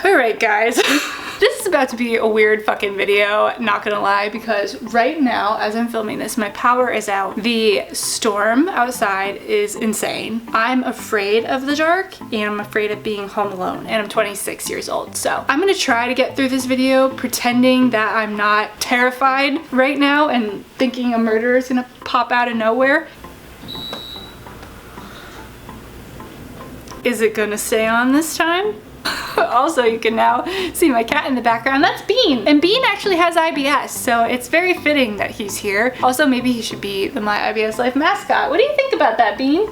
Alright guys, this is about to be a weird fucking video, not gonna lie, because right now as I'm filming this, my power is out. The storm outside is insane. I'm afraid of the dark and I'm afraid of being home alone, and I'm 26 years old. So I'm gonna try to get through this video pretending that I'm not terrified right now and thinking a murderer is gonna pop out of nowhere. Is it gonna stay on this time? Also, you can now see my cat in the background. That's Bean, and Bean actually has IBS, so it's very fitting that he's here. Also, maybe he should be the MyIBSLife mascot. What do you think about that, Bean?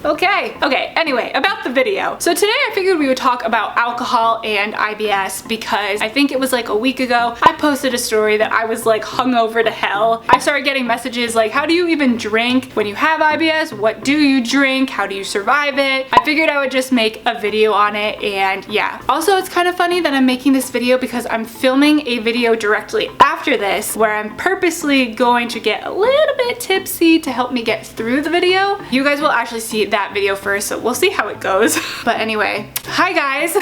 Okay, anyway, about the video. So today I figured we would talk about alcohol and IBS because I think it was like a week ago, I posted a story that I was like hungover to hell. I started getting messages like, how do you even drink when you have IBS? What do you drink? How do you survive it? I figured I would just make a video on it, and yeah. Also, it's kind of funny that I'm making this video because I'm filming a video directly after this where I'm purposely going to get a little bit tipsy to help me get through the video. You guys will actually see that video first, so we'll see how it goes. But anyway, hi guys.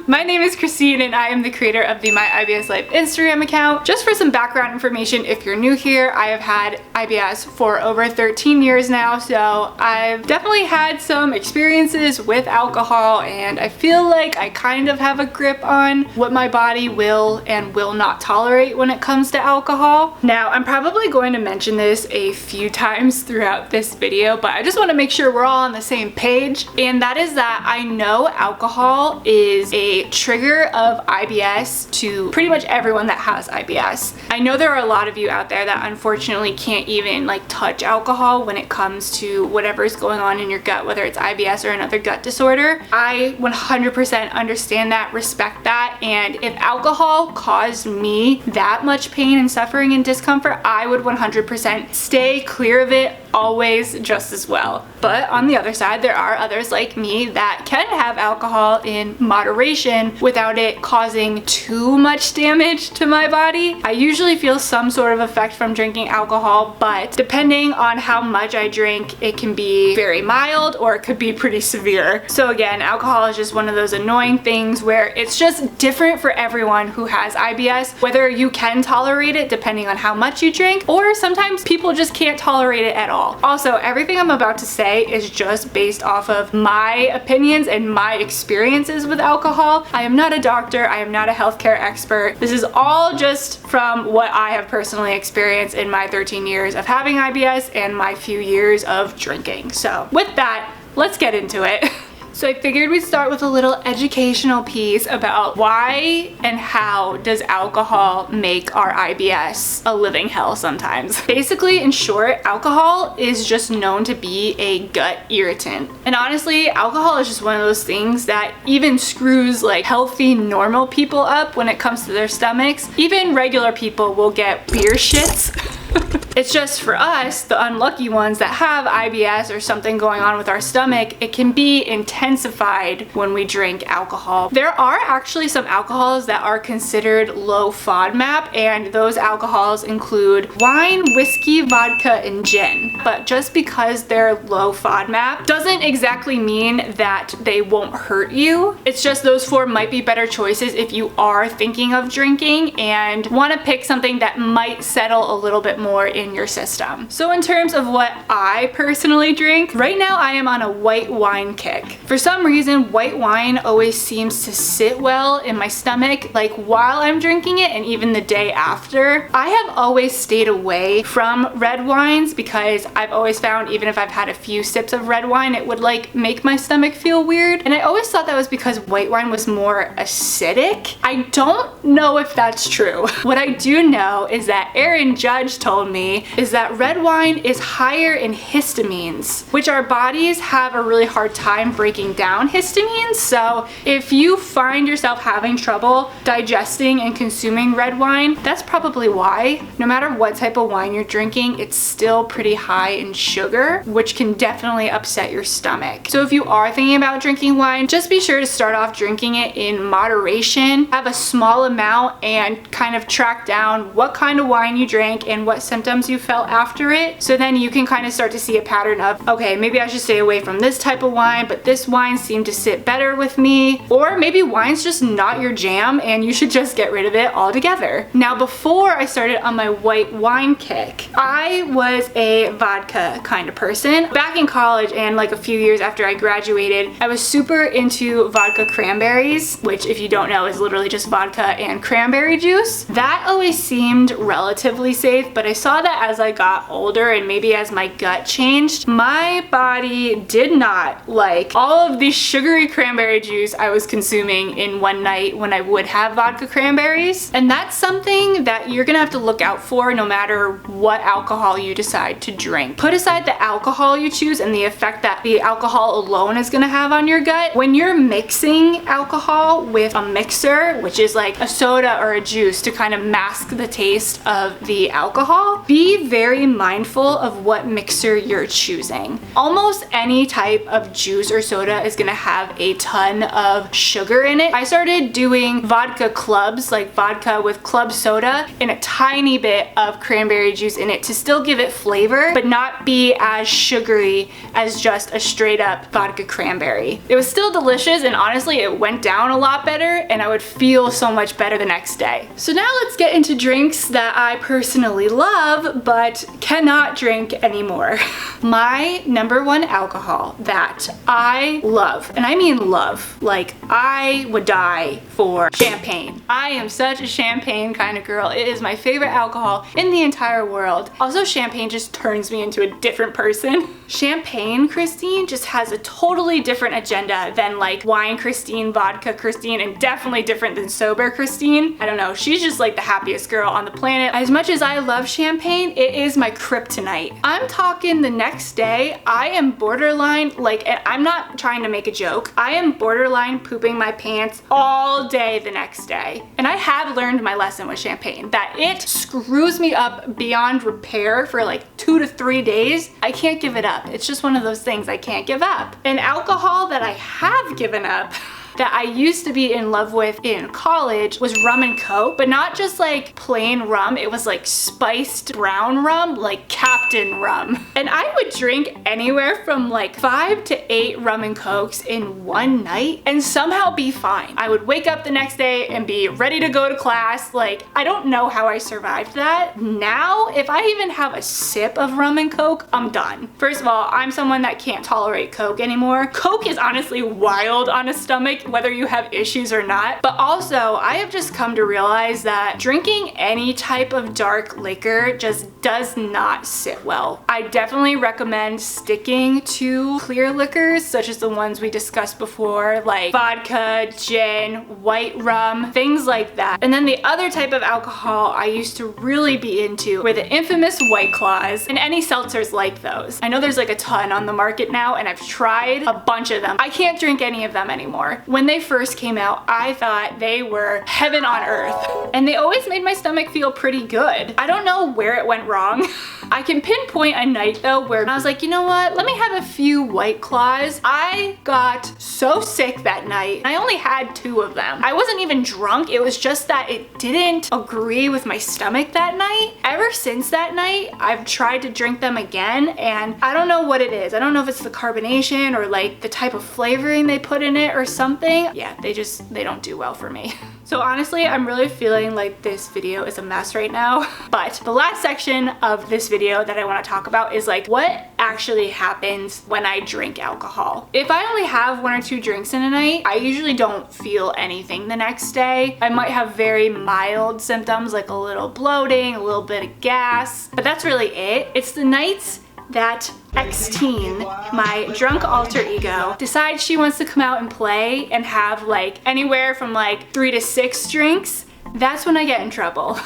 My name is Christine and I am the creator of the MyIBSLife Instagram account. Just for some background information, if you're new here, I have had IBS for over 13 years now, so I've definitely had some experiences with alcohol, and I feel like I kind of have a grip on what my body will and will not tolerate when it comes to alcohol. Now, I'm probably going to mention this a few times throughout this video, but I just want to make sure we're all on the same page, and that is that I know alcohol is a trigger of IBS to pretty much everyone that has IBS. I know there are a lot of you out there that unfortunately can't even like touch alcohol when it comes to whatever's going on in your gut, whether it's IBS or another gut disorder. I 100% understand that, respect that, and if alcohol caused me that much pain and suffering and discomfort, I would 100% stay clear of it always just as well. But on the other side, there are others like me that can have alcohol in moderation without it causing too much damage to my body. I usually feel some sort of effect from drinking alcohol, but depending on how much I drink, it can be very mild or it could be pretty severe. So again, alcohol is just one of those annoying things where it's just different for everyone who has IBS, whether you can tolerate it depending on how much you drink, or sometimes people just can't tolerate it at all. Also, everything I'm about to say is just based off of my opinions and my experiences with alcohol. I am not a doctor, I am not a healthcare expert. This is all just from what I have personally experienced in my 13 years of having IBS and my few years of drinking. So with that, let's get into it. So I figured we'd start with a little educational piece about why and how does alcohol make our IBS a living hell sometimes. Basically, in short, alcohol is just known to be a gut irritant. And honestly, alcohol is just one of those things that even screws like healthy, normal people up when it comes to their stomachs. Even regular people will get beer shits. It's just for us, the unlucky ones that have IBS or something going on with our stomach, it can be intensified when we drink alcohol. There are actually some alcohols that are considered low FODMAP, and those alcohols include wine, whiskey, vodka, and gin. But just because they're low FODMAP doesn't exactly mean that they won't hurt you. It's just those four might be better choices if you are thinking of drinking and want to pick something that might settle a little bit more in your system. So in terms of what I personally drink, right now I am on a white wine kick. For some reason, white wine always seems to sit well in my stomach, like while I'm drinking it and even the day after. I have always stayed away from red wines because I've always found even if I've had a few sips of red wine, it would like make my stomach feel weird. And I always thought that was because white wine was more acidic. I don't know if that's true. What I do know is that Aaron Judge told me is that red wine is higher in histamines, which our bodies have a really hard time breaking down histamines. So if you find yourself having trouble digesting and consuming red wine, that's probably why. No matter what type of wine you're drinking, it's still pretty high in sugar, which can definitely upset your stomach. So if you are thinking about drinking wine, just be sure to start off drinking it in moderation, have a small amount, and kind of track down what kind of wine you drank and what symptoms symptoms you felt after it. So then you can kind of start to see a pattern of, okay, maybe I should stay away from this type of wine, but this wine seemed to sit better with me. Or maybe wine's just not your jam and you should just get rid of it altogether. Now, before I started on my white wine kick, I was a vodka kind of person. Back in college and like a few years after I graduated, I was super into vodka cranberries, which if you don't know is literally just vodka and cranberry juice. That always seemed relatively safe, but I saw that as I got older and maybe as my gut changed, my body did not like all of the sugary cranberry juice I was consuming in one night when I would have vodka cranberries. And that's something that you're gonna have to look out for no matter what alcohol you decide to drink. Put aside the alcohol you choose and the effect that the alcohol alone is gonna have on your gut. When you're mixing alcohol with a mixer, which is like a soda or a juice to kind of mask the taste of the alcohol, be very mindful of what mixer you're choosing. Almost any type of juice or soda is gonna have a ton of sugar in it. I started doing vodka clubs, like vodka with club soda and a tiny bit of cranberry juice in it to still give it flavor, but not be as sugary as just a straight up vodka cranberry. It was still delicious, and honestly it went down a lot better and I would feel so much better the next day. So now let's get into drinks that I personally love but cannot drink anymore. My number one alcohol that I love, and I mean love, like I would die for champagne. I am such a champagne kind of girl. It is my favorite alcohol in the entire world. Also, champagne just turns me into a different person. Champagne Christine just has a totally different agenda than like wine Christine, vodka Christine, and definitely different than sober Christine. I don't know, she's just like the happiest girl on the planet. As much as I love champagne, it is my kryptonite. I'm talking the next day, I am borderline, like, and I'm not trying to make a joke, I am borderline pooping my pants all day the next day. And I have learned my lesson with champagne, that it screws me up beyond repair for like 2 to 3 days. I can't give it up. It's just one of those things I can't give up. An alcohol that I have given up that I used to be in love with in college was rum and coke, but not just like plain rum. It was like spiced brown rum, like Captain rum. And I would drink anywhere from like 5 to 8 rum and cokes in one night and somehow be fine. I would wake up the next day and be ready to go to class. Like, I don't know how I survived that. Now, if I even have a sip of rum and coke, I'm done. First of all, I'm someone that can't tolerate coke anymore. Coke is honestly wild on a stomach, whether you have issues or not. But also, I have just come to realize that drinking any type of dark liquor just does not sit well. I definitely recommend sticking to clear liquors, such as the ones we discussed before, like vodka, gin, white rum, things like that. And then the other type of alcohol I used to really be into were the infamous White Claws and any seltzers like those. I know there's like a ton on the market now, and I've tried a bunch of them. I can't drink any of them anymore. When they first came out, I thought they were heaven on earth, and they always made my stomach feel pretty good. I don't know where it went wrong. I can pinpoint a night though where I was like, you know what, let me have a few White Claws. I got so sick that night. I only had 2 of them. I wasn't even drunk. It was just that it didn't agree with my stomach that night. Ever since that night, I've tried to drink them again, and I don't know what it is. I don't know if it's the carbonation or like the type of flavoring they put in it or something. Yeah, they don't do well for me. So honestly, I'm really feeling like this video is a mess right now. But the last section of this video that I want to talk about is like what actually happens when I drink alcohol. If I only have 1 or 2 drinks in a night, I usually don't feel anything the next day. I might have very mild symptoms like a little bloating, a little bit of gas, but that's really it. It's the nights that X-teen, my drunk alter ego, decides she wants to come out and play and have like anywhere from like 3 to 6 drinks. That's when I get in trouble.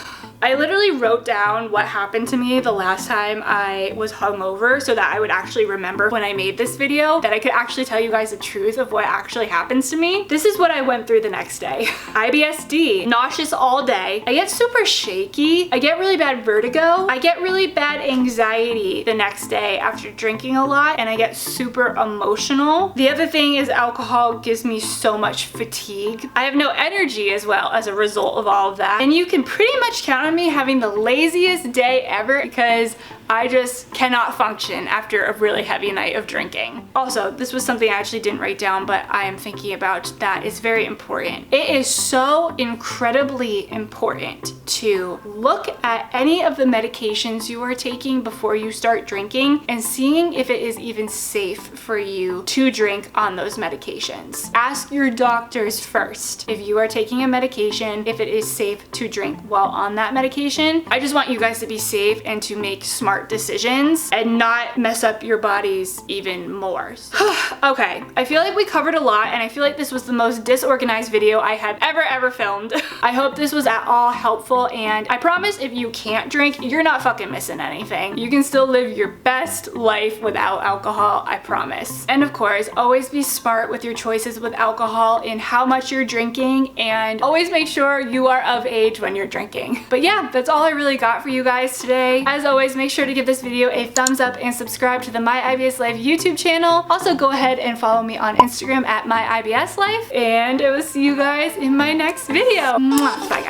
I literally wrote down what happened to me the last time I was hungover so that I would actually remember when I made this video, that I could actually tell you guys the truth of what actually happens to me. This is what I went through the next day. IBSD, nauseous all day. I get super shaky. I get really bad vertigo. I get really bad anxiety the next day after drinking a lot, and I get super emotional. The other thing is alcohol gives me so much fatigue. I have no energy as well as a result of all of that. And you can pretty much count on me having the laziest day ever because I just cannot function after a really heavy night of drinking. Also, this was something I actually didn't write down, but I am thinking about that is very important. It is so incredibly important to look at any of the medications you are taking before you start drinking and seeing if it is even safe for you to drink on those medications. Ask your doctors first if you are taking a medication, if it is safe to drink while on that medication. I just want you guys to be safe and to make smart decisions and not mess up your bodies even more. Okay, I feel like we covered a lot and I feel like this was the most disorganized video I have ever filmed. I hope this was at all helpful, and I promise if you can't drink, you're not fucking missing anything. You can still live your best life without alcohol, I promise. And of course, always be smart with your choices with alcohol in how much you're drinking, and always make sure you are of age when you're drinking. But yeah, that's all I really got for you guys today. As always, make sure to give this video a thumbs up and subscribe to the MyIBSLife YouTube channel. Also, go ahead and follow me on Instagram at MyIBSLife, and I will see you guys in my next video. Mwah. Bye guys.